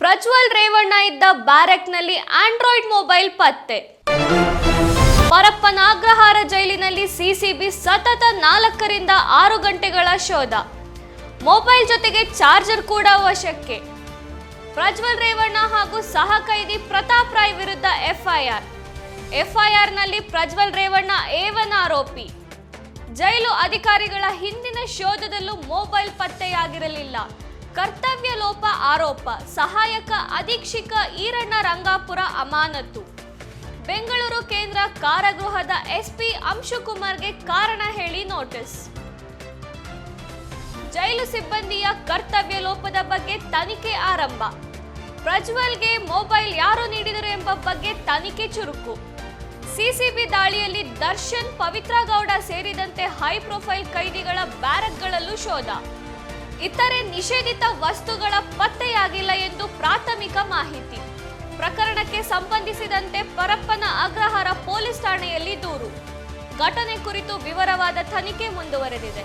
ಪ್ರಜ್ವಲ್ ರೇವಣ್ಣ ಇದ್ದ ಬ್ಯಾರೆಕ್ನಲ್ಲಿ Android mobile ಪತ್ತೆ. ಪರಪ್ಪನ ಅಗ್ರಹಾರ ಜೈಲಿನಲ್ಲಿ ಸಿಸಿಬಿ ಸತತ 4ರಿಂದ 6 ಗಂಟೆಗಳ ಶೋಧ. ಮೊಬೈಲ್ ಜೊತೆಗೆ ಚಾರ್ಜರ್ ಕೂಡ ವಶಕ್ಕೆ. ಪ್ರಜ್ವಲ್ ರೇವಣ್ಣ ಹಾಗೂ ಸಹ ಕೈದಿ ಪ್ರತಾಪ್ ರಾಯ್ ವಿರುದ್ಧ ಎಫ್ಐಆರ್ನಲ್ಲಿ ಪ್ರಜ್ವಲ್ ರೇವಣ್ಣ A1 ಆರೋಪಿ. ಜೈಲು ಅಧಿಕಾರಿಗಳ ಹಿಂದಿನ ಶೋಧದಲ್ಲೂ ಮೊಬೈಲ್ ಪತ್ತೆಯಾಗಿರಲಿಲ್ಲ. ಕರ್ತವ್ಯ ಲೋಪ ಆರೋಪ. ಸಹಾಯಕ ಅಧೀಕ್ಷಕ ಈರಣ್ಣ ರಂಗಾಪುರ ಅಮಾನತು. ಬೆಂಗಳೂರು ಕೇಂದ್ರ ಕಾರಾಗೃಹದ ಎಸ್ಪಿ ಅಂಶುಕುಮಾರ್ಗೆ ಕಾರಣ ಹೇಳಿ ನೋಟಿಸ್. ಜೈಲು ಸಿಬ್ಬಂದಿಯ ಕರ್ತವ್ಯ ಲೋಪದ ಬಗ್ಗೆ ತನಿಖೆ ಆರಂಭ. ಪ್ರಜ್ವಲ್ಗೆ ಮೊಬೈಲ್ ಯಾರು ನೀಡಿದರು ಎಂಬ ಬಗ್ಗೆ ತನಿಖೆ ಚುರುಕು. ಸಿಸಿಬಿ ದಾಳಿಯಲ್ಲಿ ದರ್ಶನ್, ಪವಿತ್ರ ಗೌಡ ಸೇರಿದಂತೆ ಹೈ ಪ್ರೊಫೈಲ್ ಕೈದಿಗಳ ಬ್ಯಾರಕ್ಗಳಲ್ಲೂ ಶೋಧ. ಇತರೆ ನಿಷೇಧಿತ ವಸ್ತುಗಳ ಪತ್ತೆಯಾಗಿಲ್ಲ ಎಂದು ಪ್ರಾಥಮಿಕ ಮಾಹಿತಿ. ಪ್ರಕರಣಕ್ಕೆ ಸಂಬಂಧಿಸಿದಂತೆ ಪರಪ್ಪನ ಅಗ್ರಹಾರ ಪೊಲೀಸ್ ಠಾಣೆಯಲ್ಲಿ ದೂರು. ಘಟನೆ ಕುರಿತು ವಿವರವಾದ ತನಿಖೆ ಮುಂದುವರೆದಿದೆ.